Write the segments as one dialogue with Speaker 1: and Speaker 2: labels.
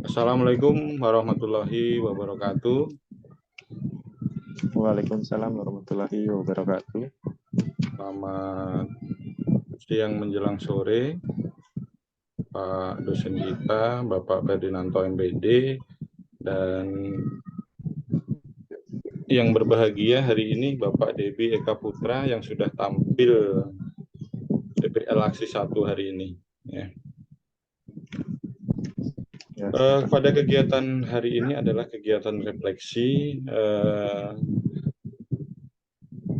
Speaker 1: Assalamualaikum warahmatullahi wabarakatuh.
Speaker 2: Waalaikumsalam warahmatullahi wabarakatuh.
Speaker 1: Selamat siang menjelang sore, Pak dosen kita, Bapak Ferdinanto MPD, dan yang berbahagia hari ini Bapak Debi Eka Putra yang sudah tampil DPL Aksi 1 hari ini. Ya.
Speaker 2: Ya,
Speaker 1: Pada kegiatan hari ini adalah kegiatan refleksi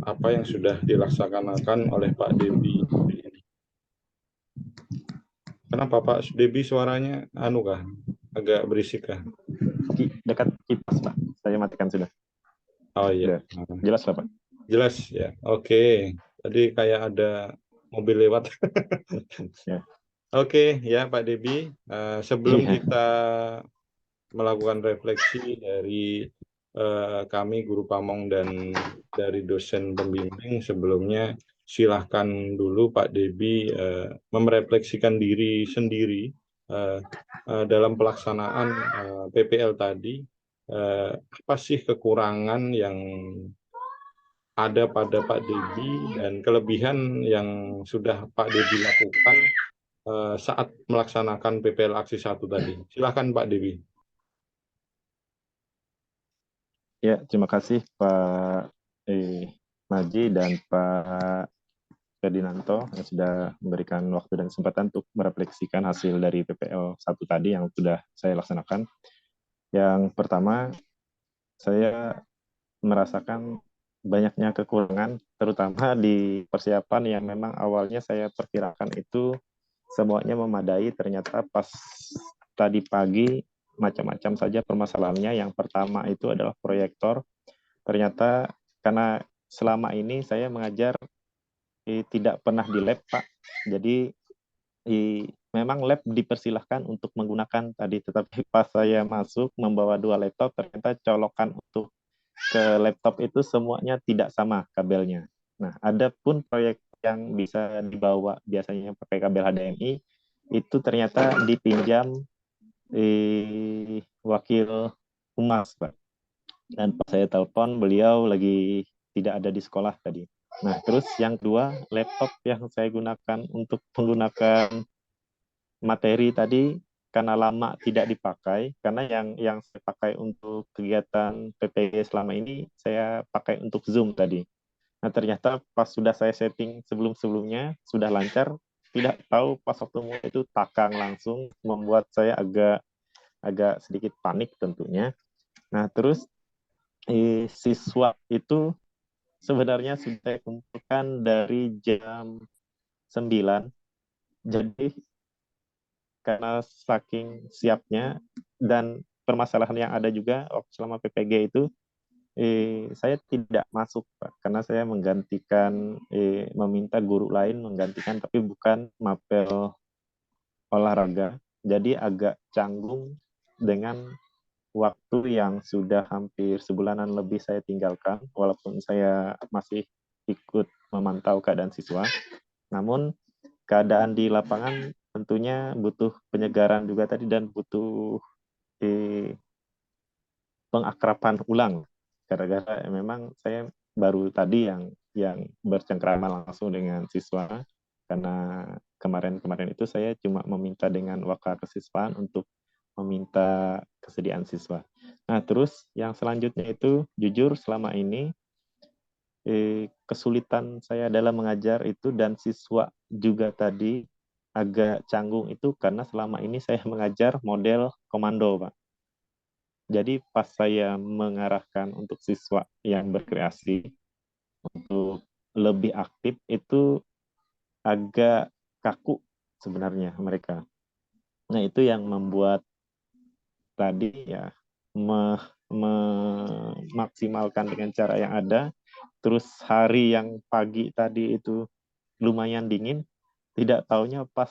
Speaker 1: apa yang sudah dilaksanakan oleh Pak Debi. Kenapa Pak Debi suaranya agak berisik kah?
Speaker 2: dekat kipas, Pak. Saya matikan sudah.
Speaker 1: Oh iya,
Speaker 2: Jelas lah, Pak.
Speaker 1: jelas ya. Oke, tadi kayak ada mobil lewat.
Speaker 2: Ya.
Speaker 1: Oke ya Pak Debi, sebelum
Speaker 2: Iya.
Speaker 1: kita melakukan refleksi dari kami guru pamong dan dari dosen pembimbing, sebelumnya silahkan dulu Pak Debi merefleksikan diri sendiri dalam pelaksanaan PPL tadi. Apa sih kekurangan yang ada pada Pak Debi dan kelebihan yang sudah Pak Debi lakukan saat melaksanakan PPL Aksi 1 tadi. Silakan Pak Debi.
Speaker 2: Ya, terima kasih Pak Maji dan Pak Ferdinanto yang sudah memberikan waktu dan kesempatan untuk merefleksikan hasil dari PPL 1 tadi yang sudah saya laksanakan. Yang pertama, saya merasakan banyaknya kekurangan, terutama di persiapan yang memang awalnya saya perkirakan itu semuanya memadai, ternyata pas tadi pagi macam-macam saja permasalahannya. Yang pertama itu adalah proyektor. Ternyata karena selama ini saya mengajar tidak pernah di lab, Pak. Jadi memang lab dipersilahkan untuk menggunakan tadi, tetapi pas saya masuk membawa 2 laptop, ternyata colokan untuk ke laptop itu semuanya tidak sama kabelnya. Nah, ada pun proyek yang bisa dibawa biasanya pakai kabel HDMI, itu ternyata dipinjam wakil humas, Pak. Dan pas saya telepon, beliau lagi tidak ada di sekolah tadi. Nah, terus yang kedua, laptop yang saya gunakan untuk menggunakan materi tadi karena lama tidak dipakai, karena yang saya pakai untuk kegiatan PPG selama ini saya pakai untuk Zoom tadi. Nah, ternyata pas sudah saya setting sebelum-sebelumnya sudah lancar, tidak tahu pas waktu mulai itu takang langsung, membuat saya agak agak sedikit panik tentunya. Nah, terus siswa itu sebenarnya sudah saya kumpulkan dari jam 9. Jadi karena saking siapnya dan permasalahan yang ada juga selama PPG itu, saya tidak masuk, Pak, karena saya menggantikan, meminta guru lain menggantikan, tapi bukan mapel olahraga. Jadi agak canggung dengan waktu yang sudah hampir sebulanan lebih saya tinggalkan, walaupun saya masih ikut memantau keadaan siswa. Namun keadaan di lapangan tentunya butuh penyegaran juga tadi dan butuh pengakraban ulang, gara-gara memang saya baru tadi yang bercengkrama langsung dengan siswa, karena kemarin-kemarin itu saya cuma meminta dengan wakil kesiswaan untuk meminta kesediaan siswa. Nah, terus yang selanjutnya itu jujur selama ini kesulitan saya dalam mengajar itu dan siswa juga tadi agak canggung itu karena selama ini saya mengajar model komando, Pak. Jadi pas saya mengarahkan untuk siswa yang berkreasi untuk lebih aktif itu agak kaku sebenarnya mereka. Nah, itu yang membuat tadi ya memaksimalkan dengan cara yang ada. Terus hari yang pagi tadi itu lumayan dingin, tidak taunya pas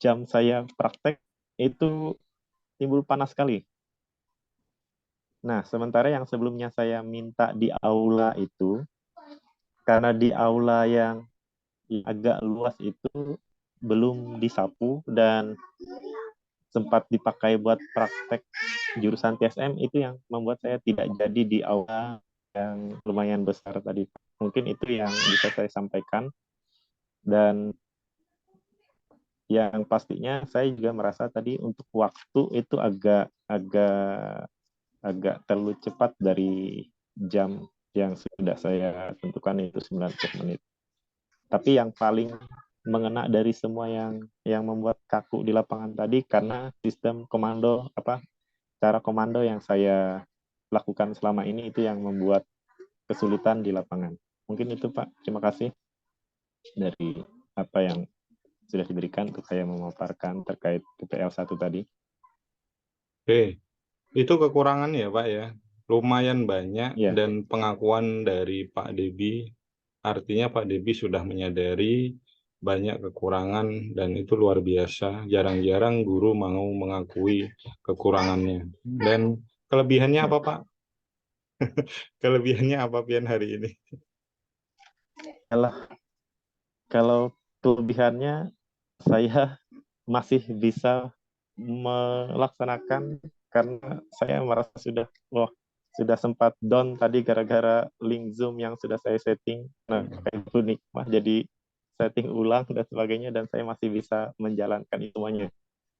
Speaker 2: jam saya praktek itu timbul panas sekali. Nah, sementara yang sebelumnya saya minta di aula itu, karena di aula yang agak luas itu belum disapu dan sempat dipakai buat praktek jurusan TSM itu yang membuat saya tidak jadi di aula yang lumayan besar tadi. Mungkin itu yang bisa saya sampaikan. Dan yang pastinya saya juga merasa tadi untuk waktu itu agak terlalu cepat dari jam yang sudah saya tentukan, itu 90 menit. Tapi yang paling mengena dari semua yang membuat kaku di lapangan tadi karena sistem komando, cara komando yang saya lakukan selama ini itu yang membuat kesulitan di lapangan. Mungkin itu Pak, terima kasih dari apa yang sudah diberikan untuk saya memaparkan terkait PPL 1 tadi.
Speaker 1: Oke, itu kekurangan ya Pak ya, lumayan banyak
Speaker 2: Ya,
Speaker 1: dan pengakuan dari Pak Debi, artinya Pak Debi sudah menyadari banyak kekurangan dan itu luar biasa. Jarang-jarang guru mau mengakui kekurangannya. Dan kelebihannya apa Pak? Kelebihannya apa Pian hari ini?
Speaker 2: kalau kelebihannya saya masih bisa melaksanakan karena saya merasa sudah sempat down tadi gara-gara link Zoom yang sudah saya setting. Nah, kayak unik mah jadi setting ulang dan sebagainya, dan saya masih bisa menjalankan itu semuanya.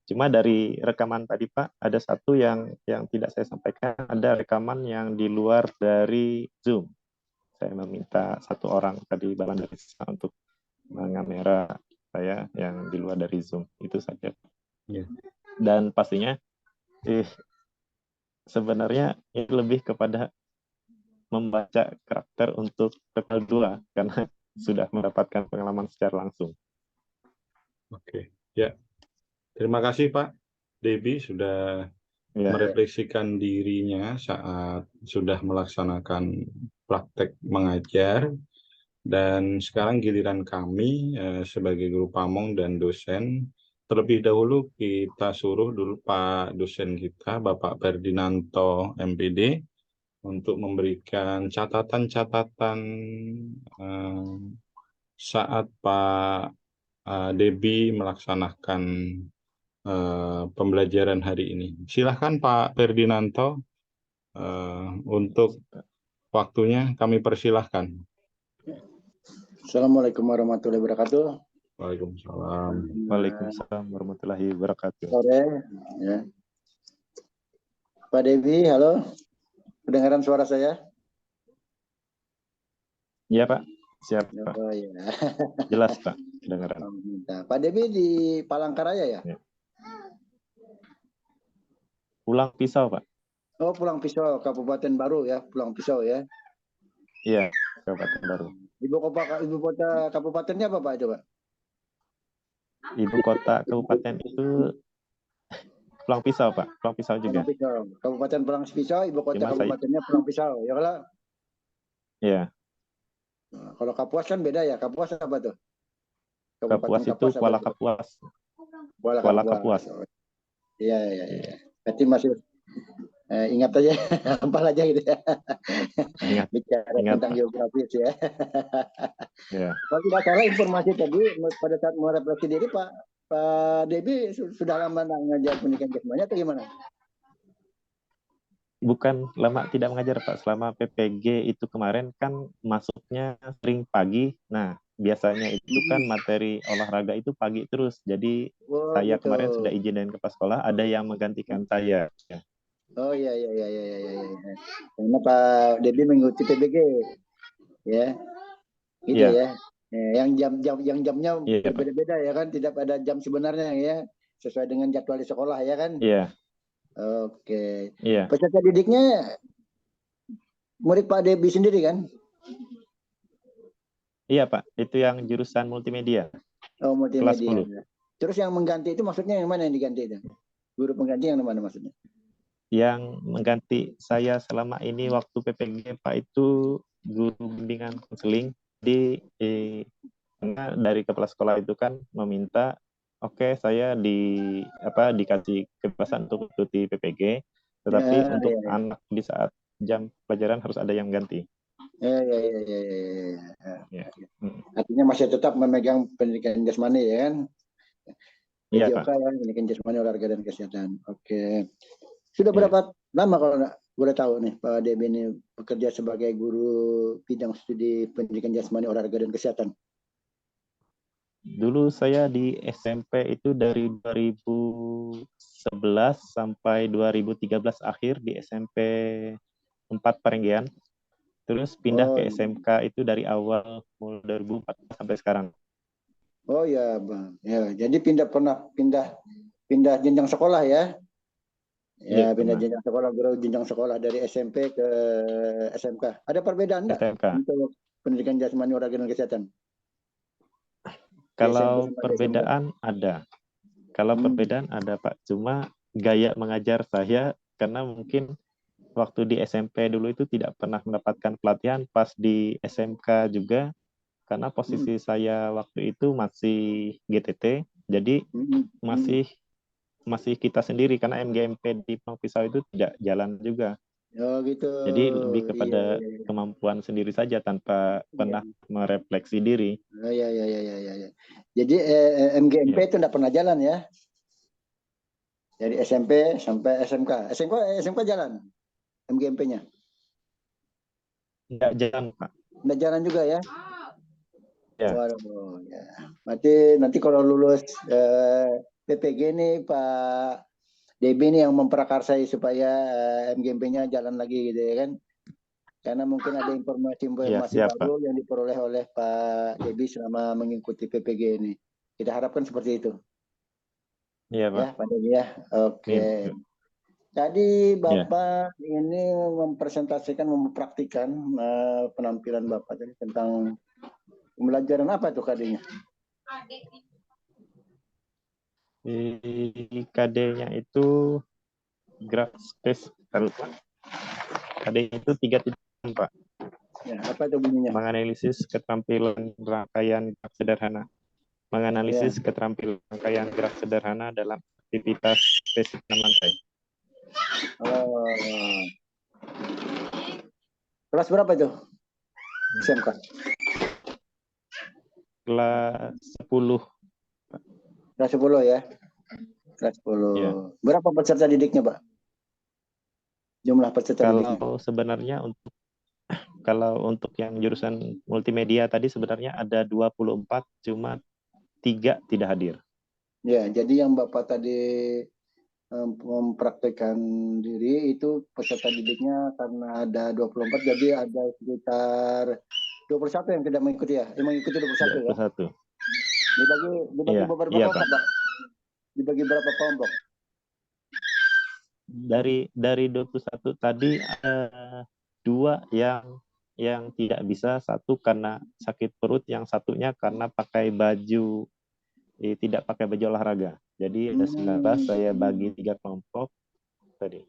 Speaker 2: Cuma dari rekaman tadi Pak, ada satu yang tidak saya sampaikan, ada rekaman yang di luar dari Zoom. Saya meminta satu orang tadi Balan dari untuk mengamera saya yang di luar dari Zoom. Itu saja.
Speaker 1: Ya.
Speaker 2: Dan pastinya sebenarnya ini lebih kepada membaca karakter untuk level 2 karena sudah mendapatkan pengalaman secara langsung.
Speaker 1: Oke, ya. Terima kasih Pak Debi sudah
Speaker 2: Ya,
Speaker 1: merefleksikan dirinya saat sudah melaksanakan praktek mengajar. Dan sekarang giliran kami sebagai guru pamong dan dosen. Terlebih dahulu kita suruh dulu Pak dosen kita, Bapak Ferdinanto MPD, untuk memberikan catatan-catatan saat Pak Debi melaksanakan pembelajaran hari ini. Silahkan Pak Ferdinanto, untuk waktunya kami persilahkan.
Speaker 3: Assalamualaikum warahmatullahi wabarakatuh.
Speaker 1: Waalaikumsalam.
Speaker 2: Waalaikumsalam warahmatullahi wabarakatuh.
Speaker 3: Sore, ya. Pak Devi, halo. Kedengaran suara saya?
Speaker 2: Iya Pak, siap Pak.
Speaker 3: Oh ya.
Speaker 2: Jelas Pak, kedengaran.
Speaker 3: Pak Devi di Palangkaraya ya?
Speaker 2: Ya. Pulang Pisau Pak.
Speaker 3: Oh, Pulang Pisau, Kabupaten Baru ya, Pulang Pisau ya.
Speaker 2: Iya, Kabupaten Baru.
Speaker 3: Ibu kota kabupatennya apa Pak coba?
Speaker 2: Ibu kota kabupaten itu Pulang Pisau Pak, Pulang Pisau juga.
Speaker 3: Pulang Pisau. Kabupaten Pulang Pisau, ibu kota
Speaker 2: Cuma
Speaker 3: kabupatennya Pulang Pisau, ya kalau?
Speaker 2: Iya.
Speaker 3: Nah, kalau Kapuas kan beda ya, Kapuas apa tuh?
Speaker 2: Kapuas itu Kuala Kapuas.
Speaker 3: Kuala Kapuas. Iya, iya, iya. Berarti masih ingat aja, hafal aja gitu ya. Bicara tentang geografis ya.
Speaker 2: Ya.
Speaker 3: Kalau tidak salah informasi tadi pada saat merefleksi diri Pak Debi sudah lama mengajar pendidikan jasmani atau gimana?
Speaker 2: Bukan lama tidak mengajar Pak, selama PPG itu kemarin kan masuknya sering pagi. Nah, biasanya itu kan materi olahraga itu pagi terus. Jadi saya gitu. Kemarin sudah izin dengan kepala sekolah, ada yang menggantikan saya. Ya.
Speaker 3: Oh iya. Karena Pak Debi mengikuti PPG, ya, gitu ya. Yang jamnya berbeda-beda ya kan, tidak ada jam sebenarnya ya, sesuai dengan jadwal di sekolah ya kan.
Speaker 2: Iya.
Speaker 3: Oke.
Speaker 2: Iya.
Speaker 3: Peserta didiknya murid Pak Debi sendiri kan?
Speaker 2: Iya Pak, itu yang jurusan multimedia.
Speaker 3: Oh, multimedia.
Speaker 2: Kelas 10.
Speaker 3: Terus yang mengganti itu maksudnya yang mana yang diganti itu? Guru pengganti yang mana maksudnya?
Speaker 2: Yang mengganti saya selama ini waktu PPG Pak itu guru bimbingan konseling. Karena dari kepala sekolah itu kan meminta, oke, saya dikasih kebebasan untuk mengikuti PPG, tetapi untuk anak di saat jam pelajaran harus ada yang ganti.
Speaker 3: Artinya masih tetap memegang pendidikan jasmani ya kan?
Speaker 2: Iya,
Speaker 3: PJOK
Speaker 2: Pak.
Speaker 3: ya, pendidikan jasmani olahraga dan kesehatan. Oke. Sudah
Speaker 2: Iya.
Speaker 3: berapa lama kalau boleh tahu nih Pak Debi ini bekerja sebagai guru bidang studi pendidikan jasmani olahraga dan kesehatan?
Speaker 2: Dulu saya di SMP itu dari 2011 sampai 2013 akhir di SMP 4 Parenggian. Terus pindah
Speaker 3: Oh,
Speaker 2: ke SMK itu dari awal mulai 2014 sampai sekarang.
Speaker 3: oh ya, Bang. Ya, jadi pernah pindah jenjang sekolah ya? Ya,
Speaker 2: Iya,
Speaker 3: pindah
Speaker 2: pernah.
Speaker 3: jenjang sekolah, guru jenjang sekolah dari SMP ke SMK. Ada perbedaan enggak
Speaker 2: SMK.
Speaker 3: untuk pendidikan jasmani olahraga dan kesehatan di SMP
Speaker 2: Kalau
Speaker 3: sama di SMK?
Speaker 2: perbedaan ada. Kalau perbedaan ada, Pak. Cuma gaya mengajar saya, karena mungkin waktu di SMP dulu itu tidak pernah mendapatkan pelatihan, pas di SMK juga, karena posisi saya waktu itu masih GTT, jadi masih kita sendiri, karena MGMP di Pamong Pisau itu tidak jalan juga.
Speaker 3: Oh gitu.
Speaker 2: Jadi lebih
Speaker 3: Iya,
Speaker 2: kepada
Speaker 3: iya, iya.
Speaker 2: kemampuan sendiri saja tanpa pernah merefleksi diri.
Speaker 3: Oh, iya, iya, iya, iya, iya. Jadi MGMP
Speaker 2: Ya.
Speaker 3: itu enggak pernah jalan ya? Dari SMP sampai SMK. SMK jalan MGMP-nya.
Speaker 2: Nggak jalan, Pak.
Speaker 3: Enggak jalan juga ya?
Speaker 2: Ya.
Speaker 3: Waduh, ya. Berarti nanti kalau lulus PPG nih Pak Debi nih yang memprakarsai supaya MGMP-nya jalan lagi gitu ya kan? Karena mungkin ada
Speaker 2: Ya,
Speaker 3: informasi
Speaker 2: siap, Pak.
Speaker 3: baru yang diperoleh oleh Pak Debi selama mengikuti PPG ini. Kita harapkan seperti itu.
Speaker 2: Iya, Pak.
Speaker 3: Ya, Pak Debi ya. Oke.
Speaker 2: Iya.
Speaker 3: Tadi
Speaker 2: Ya.
Speaker 3: Bapak ini mempraktikkan penampilan Bapak tadi tentang pembelajaran apa tuh KD-nya?
Speaker 2: Di KD-nya itu graph space, KD-nya itu 3 titik, Pak.
Speaker 3: Ya, apa itu bunyinya?
Speaker 2: Menganalisis keterampilan rangkaian graf sederhana. Menganalisis keterampilan rangkaian graf sederhana dalam aktivitas spesifik lantai.
Speaker 3: Oh. Kelas berapa itu? SMK.
Speaker 2: Kelas 10.
Speaker 3: Kelas 10 ya. Kelas 10.
Speaker 2: Ya.
Speaker 3: Berapa peserta didiknya, Pak? Jumlah peserta didiknya.
Speaker 2: Kalau untuk yang jurusan multimedia tadi sebenarnya ada 24, cuma 3 tidak hadir.
Speaker 3: Ya, jadi yang Bapak tadi mempraktekkan diri itu peserta didiknya karena ada 24, jadi ada sekitar 21 yang tidak mengikuti ya? Yang mengikuti 21 ya?
Speaker 2: 21.
Speaker 3: Dibagi beberapa kelompok, Pak? Dibagi berapa kelompok?
Speaker 2: Dari 21 tadi ada 2 yang tidak bisa, satu karena sakit perut, yang satunya karena pakai baju tidak pakai baju olahraga. Jadi ada 19, saya bagi 3 kelompok tadi.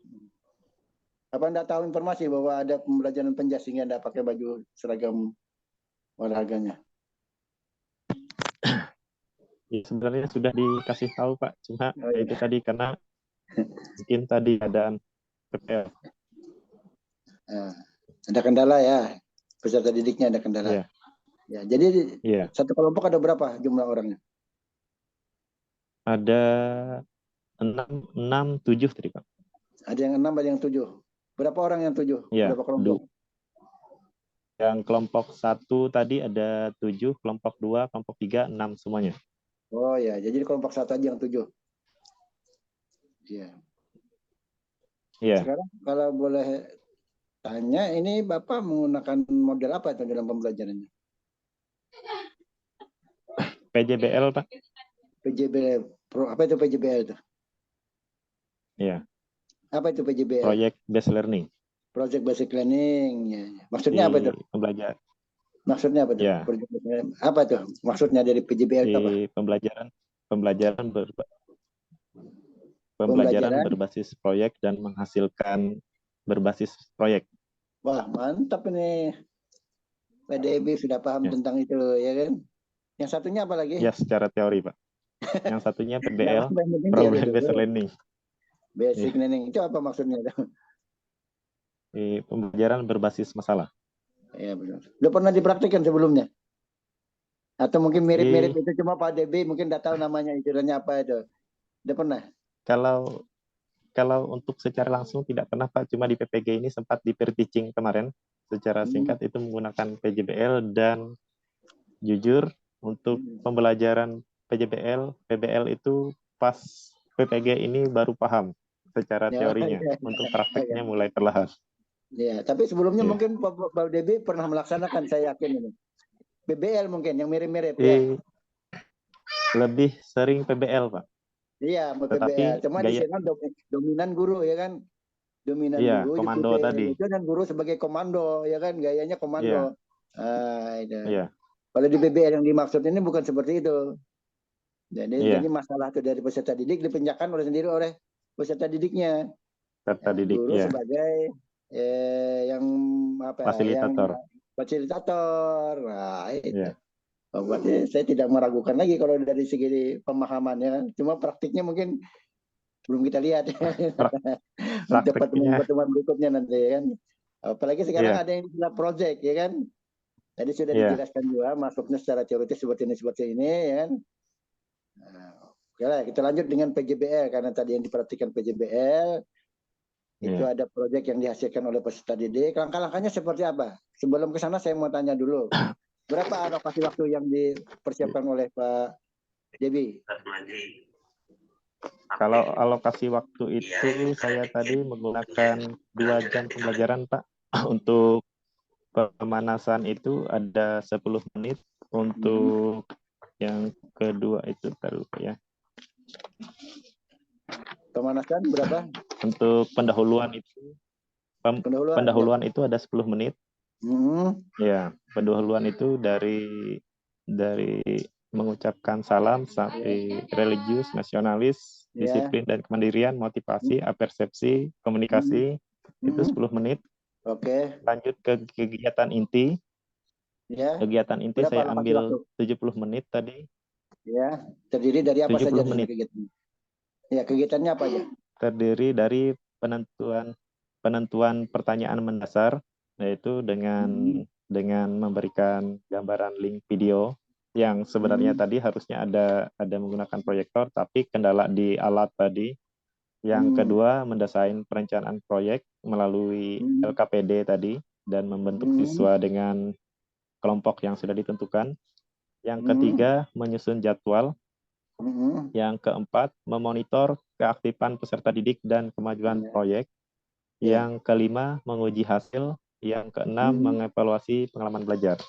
Speaker 3: Apa Anda tahu informasi bahwa ada pembelajaran penjas sehingga Anda pakai baju seragam olahraganya?
Speaker 2: Ya, sebenarnya sudah dikasih tahu, Pak. Cuma itu tadi karena mungkin tadi keadaan PPL.
Speaker 3: Ada kendala ya, peserta didiknya ada kendala. Ya, jadi satu kelompok ada berapa jumlah orangnya?
Speaker 2: Ada 6, 7 tadi, Pak.
Speaker 3: Ada yang 6, ada yang 7. Berapa orang yang 7?
Speaker 2: Ya,
Speaker 3: berapa kelompok?
Speaker 2: Yang kelompok 1 tadi ada 7, kelompok 2, kelompok 3, 6 semuanya.
Speaker 3: Oh ya, jadi kelompok 1 aja yang 7. Iya. Sekarang kalau boleh tanya, ini Bapak menggunakan model apa itu dalam pembelajarannya?
Speaker 2: PJBL, Pak.
Speaker 3: PJBL. Apa itu PJBL itu?
Speaker 2: Iya.
Speaker 3: Apa itu PJBL?
Speaker 2: Project Based Learning.
Speaker 3: Project Based Learning. Ya. Maksudnya apa itu?
Speaker 2: Pembelajaran.
Speaker 3: Maksudnya apa itu?
Speaker 2: Ya.
Speaker 3: Apa itu? Maksudnya dari PJBL itu apa?
Speaker 2: Pembelajaran berbasis proyek dan menghasilkan berbasis proyek.
Speaker 3: Wah, mantap ini. PDB sudah paham tentang itu, ya kan? Yang satunya apa lagi?
Speaker 2: Ya, secara teori, Pak. Yang satunya PBL, Project Based Learning.
Speaker 3: Basic Learning, itu apa maksudnya?
Speaker 2: Pembelajaran berbasis masalah.
Speaker 3: Ya, benar. Udah pernah dipraktikkan sebelumnya? Atau mungkin mirip-mirip itu cuma Pak Debi mungkin nggak tahu namanya istilahnya apa itu. Udah pernah?
Speaker 2: Kalau untuk secara langsung tidak pernah Pak, cuma di PPG ini sempat di teaching kemarin secara singkat itu menggunakan PJBL, dan jujur untuk pembelajaran PBL itu pas PPG ini baru paham secara teorinya. Untuk prakteknya mulai perlahan.
Speaker 3: Ya, tapi sebelumnya mungkin Pak Debi pernah melaksanakan, saya yakin ini. PBL mungkin yang mirip-mirip ya.
Speaker 2: Lebih sering PBL Pak.
Speaker 3: Iya,
Speaker 2: Tetapi
Speaker 3: PBL. Cuma di sana dominan guru ya kan. Dominan guru
Speaker 2: komando tadi.
Speaker 3: itu, dan guru sebagai komando ya kan, gayanya komando.
Speaker 2: Iya.
Speaker 3: Kalau di PBL yang dimaksud ini bukan seperti itu. Jadi masalah itu dari peserta didik dipinjahkan sendiri oleh peserta didiknya.
Speaker 2: Peserta didik,
Speaker 3: guru sebagai yang apa?
Speaker 2: Fasilitator.
Speaker 3: Yang fasilitator. Nah, itu. Berarti saya tidak meragukan lagi kalau dari segi pemahamannya kan. Cuma praktiknya mungkin belum kita lihat. Untuk pertemuan berikutnya nanti kan. Apalagi sekarang ada yang istilah project ya kan. Tadi sudah dijelaskan juga masuknya secara teoritis seperti ini ya kan. Nah, oke lah, kita lanjut dengan PJBL karena tadi yang diperhatikan PJBL itu ada proyek yang dihasilkan oleh peserta didik. Langkah-langkahnya seperti apa? Sebelum ke sana saya mau tanya dulu. Berapa alokasi waktu yang dipersiapkan oleh Pak Debi?
Speaker 2: Kalau alokasi waktu itu saya tadi menggunakan 2 jam pembelajaran Pak. Untuk pemanasan itu ada 10 menit. Untuk yang kedua itu ya.
Speaker 3: Pemanasan berapa?
Speaker 2: Untuk pendahuluan itu pendahuluan itu ada 10 menit. Ya, pendahuluan itu dari mengucapkan salam sampai religius, nasionalis, disiplin dan kemandirian, motivasi, apersepsi, komunikasi, itu 10 menit.
Speaker 3: Oke.
Speaker 2: Lanjut ke kegiatan inti. Kegiatan inti saya ambil 70 menit tadi.
Speaker 3: Ya, terdiri dari apa saja
Speaker 2: kegiatan?
Speaker 3: Ya, kegiatannya apa aja?
Speaker 2: Terdiri dari penentuan pertanyaan mendasar, yaitu dengan memberikan gambaran link video yang sebenarnya tadi harusnya ada menggunakan proyektor, tapi kendala di alat tadi. Yang kedua, mendesain perencanaan proyek melalui LKPD tadi dan membentuk siswa dengan kelompok yang sudah ditentukan. Yang ketiga, menyusun jadwal. Yang keempat, memonitor keaktifan peserta didik dan kemajuan proyek. Yang kelima, menguji hasil. Yang keenam, mengevaluasi pengalaman belajar.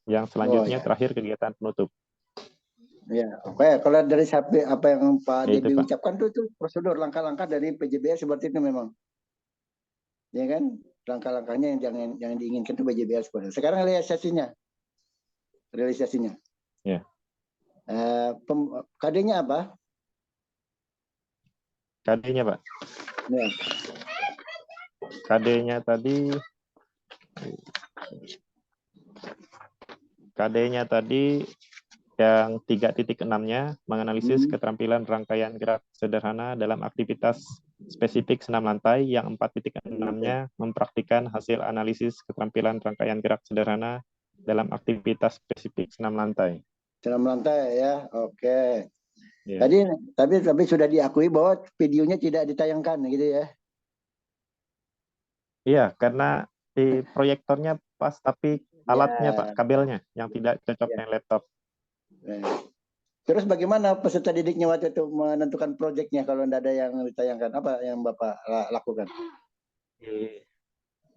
Speaker 2: Yang selanjutnya terakhir kegiatan penutup.
Speaker 3: Ya, oke. Kalau dari apa yang Pak Debi ucapkan itu prosedur langkah-langkah dari PJBL seperti itu memang. Ya kan? Langkah-langkahnya yang diinginkan itu PJBL seperti itu. Sekarang realisasinya.
Speaker 2: Ya.
Speaker 3: KD-nya apa?
Speaker 2: KD-nya, Pak.
Speaker 3: Ya.
Speaker 2: KD-nya tadi yang 3.6-nya menganalisis keterampilan rangkaian gerak sederhana dalam aktivitas spesifik senam lantai. Yang 4.6-nya mempraktikkan hasil analisis keterampilan rangkaian gerak sederhana dalam aktivitas spesifik senam lantai.
Speaker 3: Senam lantai ya, oke. Yeah. Tapi sudah diakui bahwa videonya tidak ditayangkan gitu ya?
Speaker 2: Iya, karena di proyektornya pas, tapi alatnya Pak, kabelnya yang tidak cocok dengan laptop.
Speaker 3: Terus bagaimana peserta didiknya waktu itu menentukan proyeknya kalau tidak ada yang ditayangkan? Apa yang Bapak lakukan?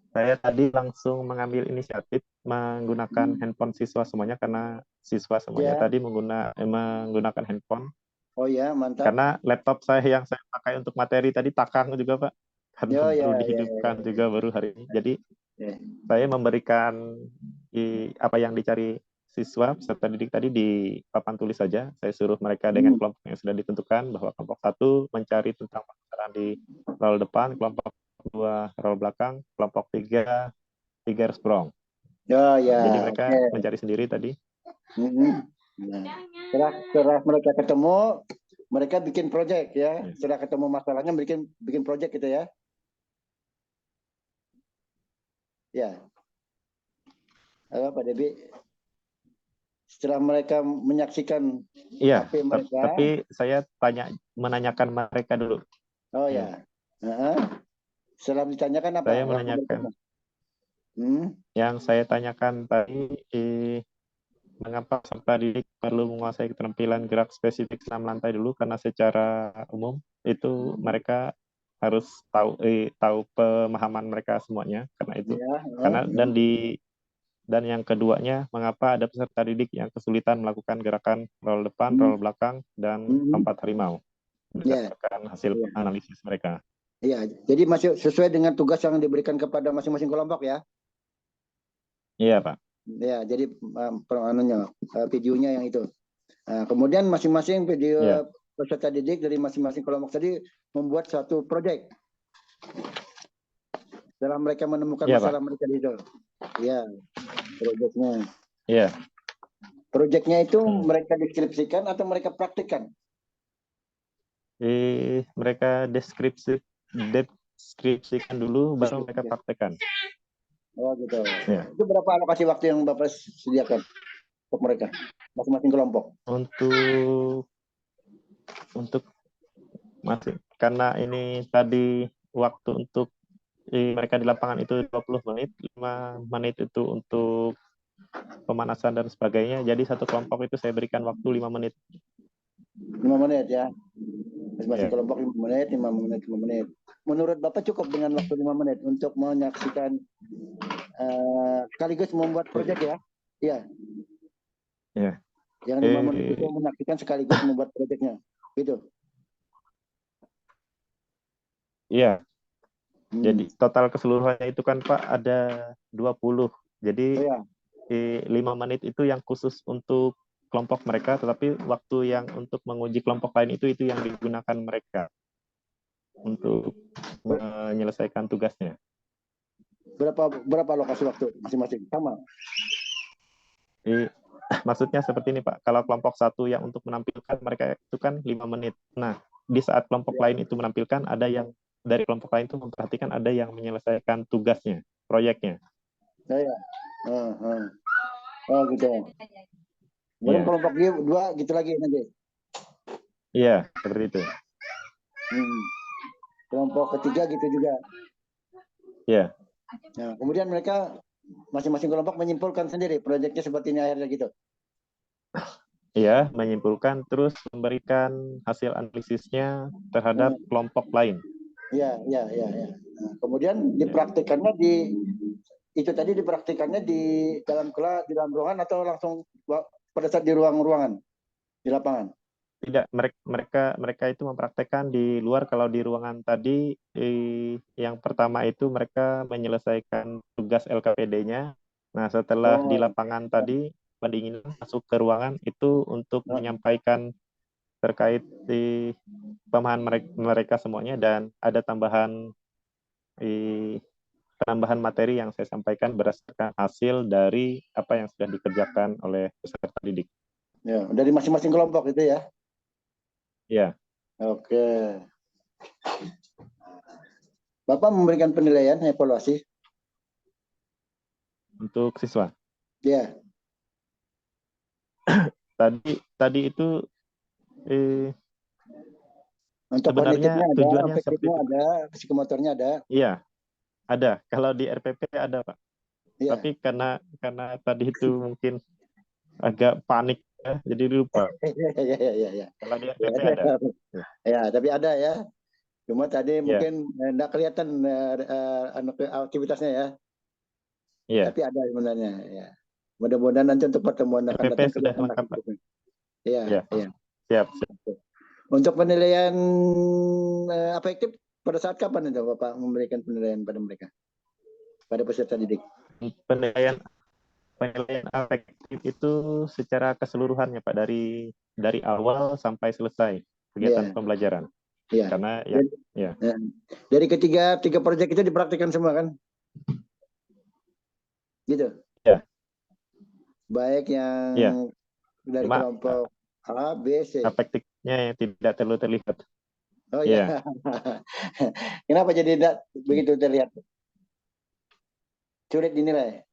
Speaker 2: Saya tadi langsung mengambil inisiatif menggunakan handphone siswa semuanya, karena siswa semuanya tadi menggunakan handphone.
Speaker 3: Oh ya, mantap.
Speaker 2: Karena laptop saya yang saya pakai untuk materi tadi takang juga Pak. Karena baru dihidupkan juga baru hari ini. Jadi saya memberikan apa yang dicari siswa peserta didik tadi di papan tulis saja. Saya suruh mereka dengan kelompok yang sudah ditentukan, bahwa kelompok 1 mencari tentang pembicaraan di role depan, kelompok 2 role belakang, kelompok 3 garis prong. Jadi mereka mencari sendiri tadi.
Speaker 3: Setelah mereka ketemu, mereka bikin proyek ya. Setelah ketemu masalahnya bikin proyek gitu ya. Ya. Halo Pak Debi. setelah mereka menyaksikan
Speaker 2: Iya,
Speaker 3: HP mereka.
Speaker 2: tapi saya menanyakan mereka dulu.
Speaker 3: Oh ya. Setelah ditanyakan apa?
Speaker 2: Saya menanyakan. Yang saya tanyakan tadi, mengapa peserta didik perlu menguasai keterampilan gerak spesifik 6 lantai dulu, karena secara umum itu mereka harus tahu pemahaman mereka semuanya, karena itu. Dan yang keduanya, mengapa ada peserta didik yang kesulitan melakukan gerakan roll depan, roll belakang, dan lompat harimau berdasarkan hasil analisis mereka.
Speaker 3: Iya, jadi masih sesuai dengan tugas yang diberikan kepada masing-masing kelompok ya.
Speaker 2: Iya, Pak.
Speaker 3: Ya, jadi videonya yang itu. Nah, kemudian masing-masing video peserta didik dari masing-masing kelompok tadi membuat satu proyek. Setelah mereka menemukan masalah mereka di itu. Ya, proyeknya.
Speaker 2: Iya.
Speaker 3: Proyeknya itu mereka deskripsikan atau mereka praktikkan?
Speaker 2: Mereka deskripsikan dulu, baru mereka praktekkan.
Speaker 3: Oh gitu. Ya. Itu berapa alokasi waktu yang Bapak sediakan untuk mereka, masing-masing kelompok?
Speaker 2: Untuk masih, karena ini tadi waktu untuk mereka di lapangan itu 20 menit, 5 menit itu untuk pemanasan dan sebagainya. Jadi satu kelompok itu saya berikan waktu 5 menit.
Speaker 3: 5 menit ya. Masing-masing kelompok 5 menit, 5 menit, 5 menit. Menurut Bapak cukup dengan waktu 5 menit untuk menyaksikan sekaligus membuat proyek ya? Iya.
Speaker 2: Iya.
Speaker 3: Yang 5 menit itu menyaksikan sekaligus membuat proyeknya. Gitu.
Speaker 2: Iya. Jadi total keseluruhannya itu kan Pak ada 20. Jadi 5 menit itu yang khusus untuk kelompok mereka, tetapi waktu yang untuk menguji kelompok lain itu yang digunakan mereka untuk menyelesaikan tugasnya.
Speaker 3: Berapa lokasi waktu masing-masing? Sama?
Speaker 2: Maksudnya seperti ini Pak, kalau kelompok satu yang untuk menampilkan mereka itu kan 5 menit. Nah, di saat kelompok lain itu menampilkan, ada yang dari kelompok lain itu memperhatikan, ada yang menyelesaikan tugasnya, proyeknya.
Speaker 3: Oh gitu. Belum kelompok dua gitu lagi nanti.
Speaker 2: Iya, seperti itu.
Speaker 3: Kelompok ketiga gitu juga.
Speaker 2: Iya.
Speaker 3: Nah, kemudian mereka masing-masing kelompok menyimpulkan sendiri proyeknya seperti ini akhirnya gitu.
Speaker 2: Iya, menyimpulkan terus memberikan hasil analisisnya terhadap kelompok lain.
Speaker 3: Iya. Nah, kemudian dipraktikannya itu tadi dipraktikannya di dalam kelas, di dalam ruangan atau langsung pada saat di ruangan di lapangan?
Speaker 2: Tidak, mereka itu mempraktekkan di luar. Kalau di ruangan tadi, yang pertama itu mereka menyelesaikan tugas LKPD-nya. Nah, setelah di lapangan tadi, pendinginan masuk ke ruangan itu untuk menyampaikan terkait di pemahaman mereka semuanya, dan ada tambahan materi yang saya sampaikan berdasarkan hasil dari apa yang sudah dikerjakan oleh peserta didik.
Speaker 3: Ya, dari masing-masing kelompok itu ya?
Speaker 2: Ya.
Speaker 3: Oke. Bapak memberikan penilaian evaluasi
Speaker 2: untuk siswa.
Speaker 3: Ya.
Speaker 2: Tadi itu
Speaker 3: untuk
Speaker 2: sebenarnya tujuannya seperti itu.
Speaker 3: Ada, psikomotornya ada.
Speaker 2: Iya, ada. Kalau di RPP ada, Pak.
Speaker 3: Ya.
Speaker 2: Tapi karena tadi itu mungkin agak panik ya, jadi lupa.
Speaker 3: Iya.
Speaker 2: Kalau di RPP ada.
Speaker 3: Ya, tapi ada ya. Cuma tadi mungkin enggak kelihatan aktivitasnya ya.
Speaker 2: Iya.
Speaker 3: Tapi ada sebenarnya ya. Mudah-mudahan nanti untuk pertemuan akan datang
Speaker 2: sudah lengkap, Pak.
Speaker 3: Iya.
Speaker 2: Siap.
Speaker 3: Untuk penilaian afektif pada saat kapan itu Bapak memberikan penilaian pada mereka? Pada peserta didik?
Speaker 2: Penilaian afektif itu secara keseluruhannya Pak, dari awal sampai selesai kegiatan pembelajaran.
Speaker 3: Iya.
Speaker 2: Karena
Speaker 3: dari tiga proyek itu dipraktikkan semua kan? Gitu.
Speaker 2: Ya.
Speaker 3: Baik yang dari kelompok A, B, C.
Speaker 2: Afektifnya yang tidak terlalu terlihat.
Speaker 3: Oh iya. Kenapa jadi tidak begitu terlihat? Sulit dinilai.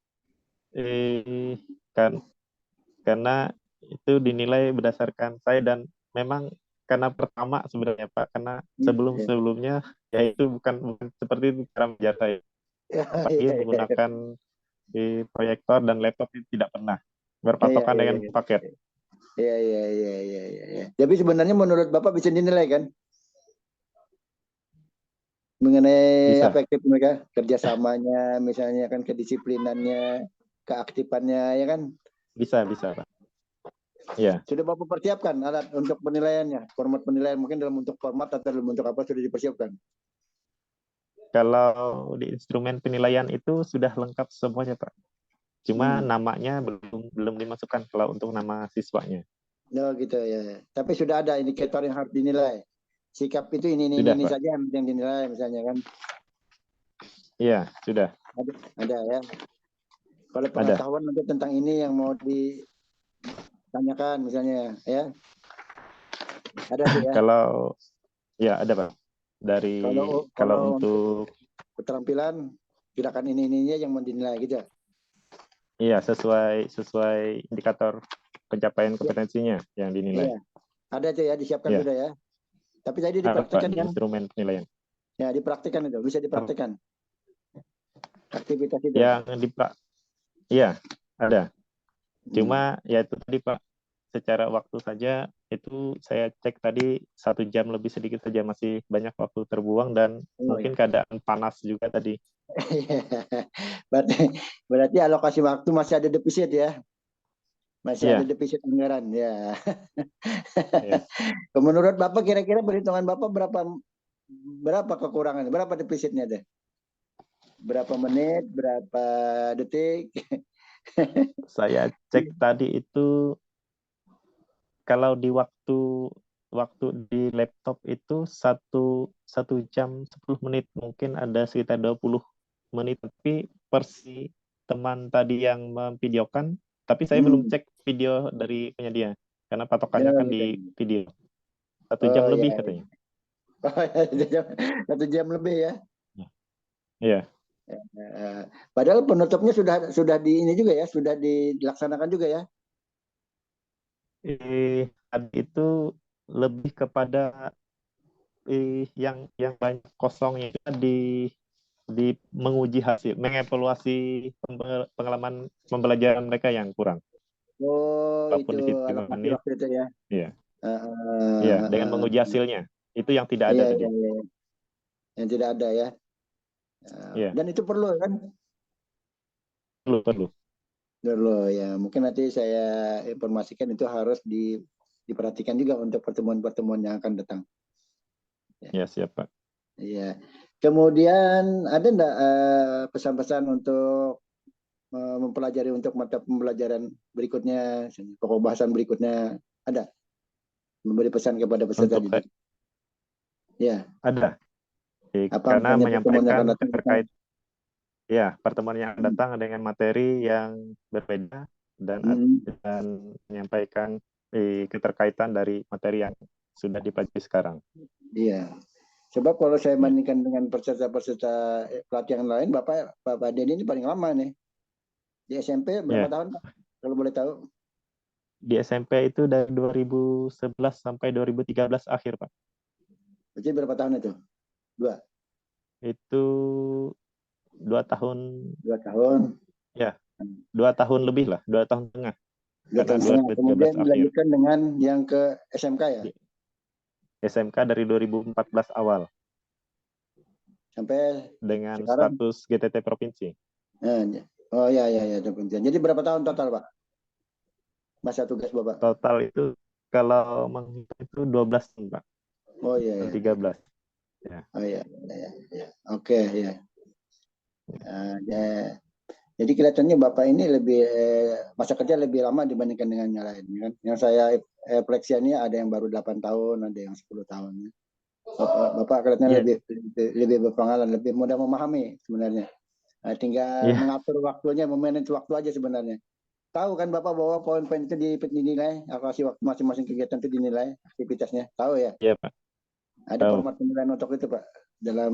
Speaker 2: karena itu dinilai berdasarkan saya, dan memang karena pertama sebenarnya Pak, karena sebelum-sebelumnya ya itu bukan seperti itu cara mengajar saya. Apalagi menggunakan di proyektor dan laptop itu tidak pernah berpatokan dengan paket.
Speaker 3: Iya. Tapi sebenarnya menurut Bapak bisa dinilai kan? Mengenai
Speaker 2: Bisa.
Speaker 3: efektif mereka, kerjasamanya, misalnya kan kedisiplinannya, keaktifannya, ya kan?
Speaker 2: Bisa Pak. Ya.
Speaker 3: Sudah Bapak persiapkan alat untuk penilaiannya, format penilaian mungkin dalam bentuk format atau dalam bentuk apa sudah dipersiapkan?
Speaker 2: Kalau di instrumen penilaian itu sudah lengkap semuanya Pak. Cuma namanya belum dimasukkan kalau untuk nama siswanya.
Speaker 3: Oh gitu ya. Tapi sudah ada indikator yang harus dinilai. Sikap itu ini
Speaker 2: Sudah,
Speaker 3: saja yang dinilai misalnya kan?
Speaker 2: Iya, sudah.
Speaker 3: Ada ya. Kalau pengetahuan nanti tentang ini yang mau ditanyakan misalnya ya. Ada tuh ya.
Speaker 2: Kalau ya ada Pak. Dari kalau untuk
Speaker 3: keterampilan gerakan ininya yang mau dinilai gitu.
Speaker 2: Iya, sesuai indikator pencapaian kompetensinya yang dinilai.
Speaker 3: Iya. Ada tuh ya, disiapkan sudah ya. Tapi tadi dipraktikkan kan?
Speaker 2: Instrumen penilaian.
Speaker 3: Ya, dipraktikkan itu, bisa dipraktikkan. Aktivitas itu.
Speaker 2: Iya, ada. Cuma ya itu tadi Pak, secara waktu saja itu saya cek tadi 1 jam lebih sedikit saja, masih banyak waktu terbuang, dan mungkin keadaan panas juga tadi.
Speaker 3: berarti alokasi waktu masih ada defisit ya. Masih ada defisit anggaran ya. Menurut Bapak kira-kira perhitungan Bapak berapa kekurangan, berapa defisitnya deh? Berapa menit, berapa detik?
Speaker 2: Saya cek tadi itu kalau di waktu di laptop itu 1 jam 10 menit, mungkin ada sekitar 20 menit, tapi versi teman tadi yang memvideokan, tapi saya belum cek video dari penyedia karena patokannya kan di video 1 jam lebih katanya.
Speaker 3: 1 jam lebih ya.
Speaker 2: Iya.
Speaker 3: Padahal penutupnya sudah di ini juga ya, sudah dilaksanakan juga ya.
Speaker 2: Tadi itu lebih kepada yang banyak kosongnya di menguji hasil, mengevaluasi pengalaman pembelajaran mereka yang kurang.
Speaker 3: Oh,
Speaker 2: walaupun
Speaker 3: itu alokasi waktu itu ya.
Speaker 2: Iya. Iya, dengan menguji hasilnya. Itu yang tidak ada tadi.
Speaker 3: Iya. Yang tidak ada ya. Dan itu perlu kan?
Speaker 2: Perlu.
Speaker 3: Perlu ya. Mungkin nanti saya informasikan itu harus diperhatikan juga untuk pertemuan-pertemuan yang akan datang.
Speaker 2: Ya, siap Pak.
Speaker 3: Iya. Kemudian ada enggak pesan-pesan untuk mempelajari untuk mata pembelajaran berikutnya, pokok bahasan berikutnya, ada? Memberi pesan kepada peserta didik. Ya.
Speaker 2: Ada. Karena menyampaikan terkait pertemuan yang datang dengan materi yang berbeda dan menyampaikan keterkaitan dari materi yang sudah dipelajari sekarang.
Speaker 3: Iya. Sebab kalau saya bandingkan dengan peserta-peserta pelatihan lain, Bapak Denny ini paling lama nih. Di SMP berapa tahun Pak? Kalau boleh tahu.
Speaker 2: Di SMP itu dari 2011 sampai 2013 akhir Pak.
Speaker 3: Berarti berapa tahun itu? 2?
Speaker 2: Itu 2 tahun.
Speaker 3: 2 tahun.
Speaker 2: Ya, 2 tahun lebih lah, 2 tahun setengah.
Speaker 3: 2 tahun setengah. Kemudian dilanjutkan dengan yang ke SMK ya?
Speaker 2: SMK dari 2014 awal.
Speaker 3: Sampai
Speaker 2: dengan
Speaker 3: sekarang?
Speaker 2: Status GTT provinsi.
Speaker 3: Oh ya. Jadi berapa tahun total Pak? Masa tugas Bapak?
Speaker 2: Total itu kalau menghitung itu 12 tahun Pak.
Speaker 3: Oh iya.
Speaker 2: 13. Ya.
Speaker 3: Oh iya. Oke ya. Jadi kelihatannya Bapak ini lebih masa kerja lebih lama dibandingkan dengan yang lain kan. Yang saya refleksiannya ada yang baru 8 tahun, ada yang 10 tahun. Bapak kelihatannya lebih berpengalaman, lebih mudah memahami sebenarnya. Tinggal mengatur waktunya, memanage waktu aja sebenarnya. Tahu kan Bapak bahwa poin-poin itu dinilai, alokasi waktu masing-masing kegiatan itu dinilai aktivitasnya. Tahu ya?
Speaker 2: Iya Pak.
Speaker 3: Ada format penilaian untuk itu Pak dalam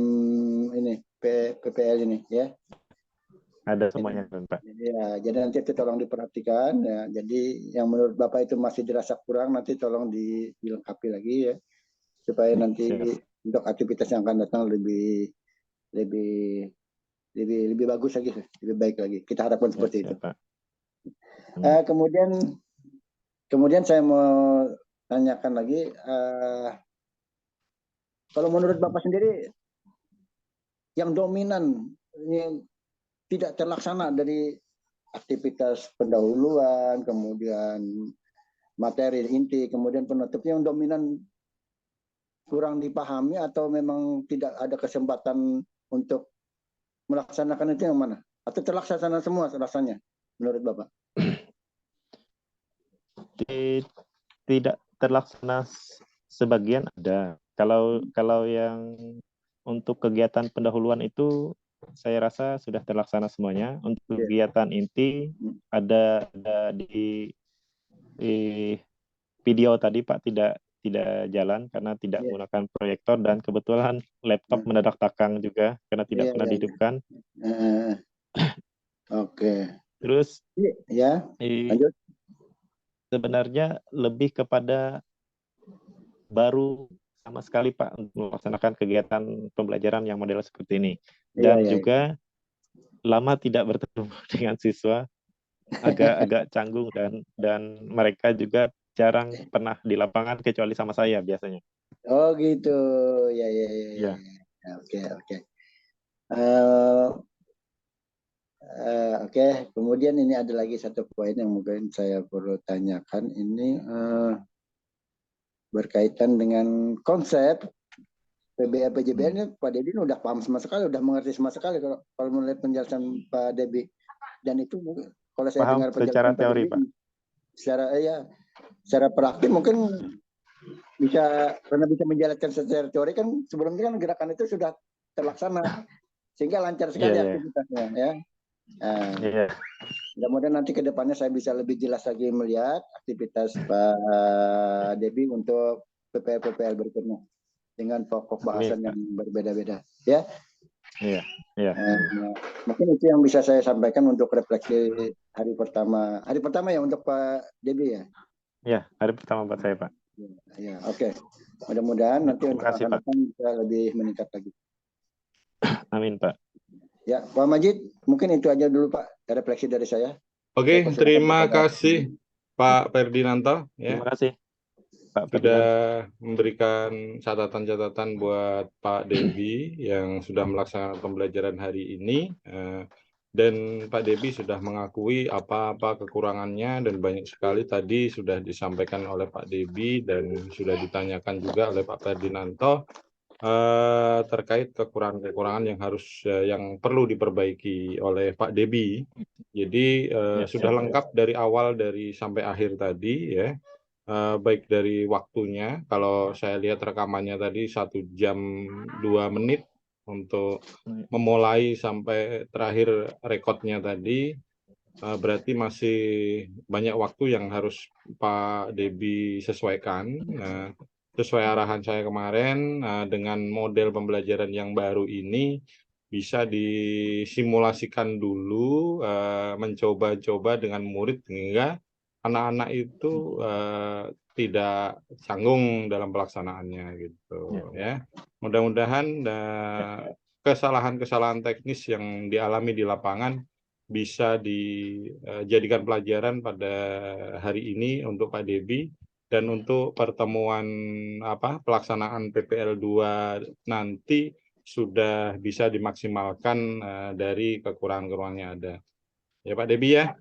Speaker 3: ini PPL ini ya.
Speaker 2: ada semuanya kan Pak.
Speaker 3: Ya, jadi nanti itu tolong diperhatikan ya. Jadi yang menurut Bapak itu masih dirasa kurang, nanti tolong dilengkapi lagi ya, supaya nanti
Speaker 2: Siap.
Speaker 3: untuk aktivitas yang akan datang lebih lebih lebih bagus lagi, lebih baik lagi. Kita harapkan seperti itu.
Speaker 2: Pak.
Speaker 3: Kemudian saya mau tanyakan lagi, kalau menurut Bapak sendiri yang dominan ini tidak terlaksana dari aktivitas pendahuluan, kemudian materi inti, kemudian penutup, yang dominan kurang dipahami atau memang tidak ada kesempatan untuk melaksanakan itu yang mana? Atau terlaksana semua rasanya menurut Bapak?
Speaker 2: Tidak terlaksana sebagian ada. Kalau yang untuk kegiatan pendahuluan itu saya rasa sudah terlaksana semuanya. Untuk kegiatan inti ada di video tadi Pak tidak jalan karena tidak menggunakan proyektor, dan kebetulan laptop mendadak takang juga karena tidak pernah dihidupkan.
Speaker 3: Oke.
Speaker 2: Terus
Speaker 3: ya, lanjut.
Speaker 2: Sebenarnya lebih kepada baru sama sekali Pak untuk melaksanakan kegiatan pembelajaran yang model seperti ini, dan juga lama tidak bertemu dengan siswa, agak canggung, dan mereka juga jarang pernah di lapangan kecuali sama saya biasanya.
Speaker 3: Oh gitu, ya. Oke. Oke, kemudian ini ada lagi satu poin yang mungkin saya perlu tanyakan. Ini berkaitan dengan konsep PBL PJBL ini. Pak Dedi udah paham sama sekali, udah mengerti sama sekali kalau melihat penjelasan Pak Debi. Dan itu kalau saya
Speaker 2: paham
Speaker 3: dengar
Speaker 2: secara
Speaker 3: penjelasan
Speaker 2: teori
Speaker 3: Pak Debi, secara praktik mungkin bisa, karena bisa menjalankan secara teori kan sebelumnya kan gerakan itu sudah terlaksana sehingga lancar sekali aktivitasnya ya. Mudah-mudahan nanti ke depannya saya bisa lebih jelas lagi melihat aktivitas Pak Debi untuk PPL berikutnya dengan pokok bahasan yang berbeda-beda ya. Mungkin itu yang bisa saya sampaikan untuk refleksi hari pertama ya untuk Pak Debi ya.
Speaker 2: Ya, hari pertama buat saya Pak.
Speaker 3: Ya, oke. Mudah-mudahan nanti untuk akan datang bisa lebih meningkat lagi.
Speaker 2: Amin Pak.
Speaker 3: Ya, Pak Majid, mungkin itu aja dulu Pak, refleksi dari saya.
Speaker 1: Oke, terima kasih Pak Ferdinanto.
Speaker 2: Terima kasih Pak
Speaker 1: sudah
Speaker 2: Ferdinand
Speaker 1: memberikan catatan-catatan buat Pak Debi yang sudah melaksanakan pembelajaran hari ini. Dan Pak Debi sudah mengakui apa-apa kekurangannya, dan banyak sekali tadi sudah disampaikan oleh Pak Debi dan sudah ditanyakan juga oleh Pak Ferdinanto terkait kekurangan-kekurangan yang perlu diperbaiki oleh Pak Debi. Jadi sudah lengkap dari awal sampai akhir tadi ya. Baik dari waktunya, kalau saya lihat rekamannya tadi 1 jam 2 menit untuk memulai sampai terakhir rekodnya tadi, berarti masih banyak waktu yang harus Pak Debi sesuaikan. Sesuai arahan saya kemarin, dengan model pembelajaran yang baru ini bisa disimulasikan dulu, mencoba-coba dengan murid hingga anak-anak itu tidak canggung dalam pelaksanaannya gitu ya. Mudah-mudahan kesalahan-kesalahan teknis yang dialami di lapangan bisa dijadikan pelajaran pada hari ini untuk Pak Debi, dan untuk pertemuan pelaksanaan PPL 2 nanti sudah bisa dimaksimalkan dari kekurangan-kekurangan yang ada. Ya Pak Debi ya.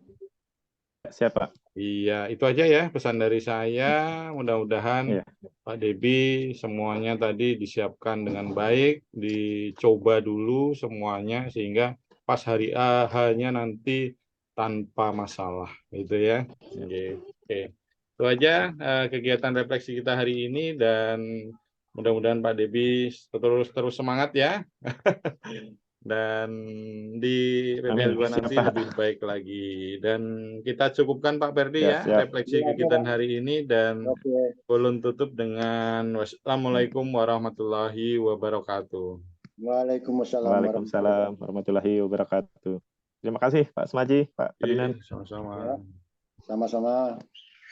Speaker 2: Siapa?
Speaker 1: Iya, itu aja ya pesan dari saya. Mudah-mudahan Pak Debi semuanya tadi disiapkan dengan baik, dicoba dulu semuanya sehingga pas hari H-nya nanti tanpa masalah, gitu ya. Oke. Itu aja kegiatan refleksi kita hari ini, dan mudah-mudahan Pak Debi terus semangat ya. Dan di PPL 2 nanti lebih baik lagi. Dan kita cukupkan Pak Ferdi ya refleksi kegiatan hari ini, dan ulun tutup dengan wassalamualaikum warahmatullahi wabarakatuh.
Speaker 3: Waalaikumsalam
Speaker 2: warahmatullahi wabarakatuh. Terima kasih Pak Semaji, Pak
Speaker 1: Iya,
Speaker 2: Ferdinand.
Speaker 1: sama-sama.
Speaker 3: Ya. Sama-sama.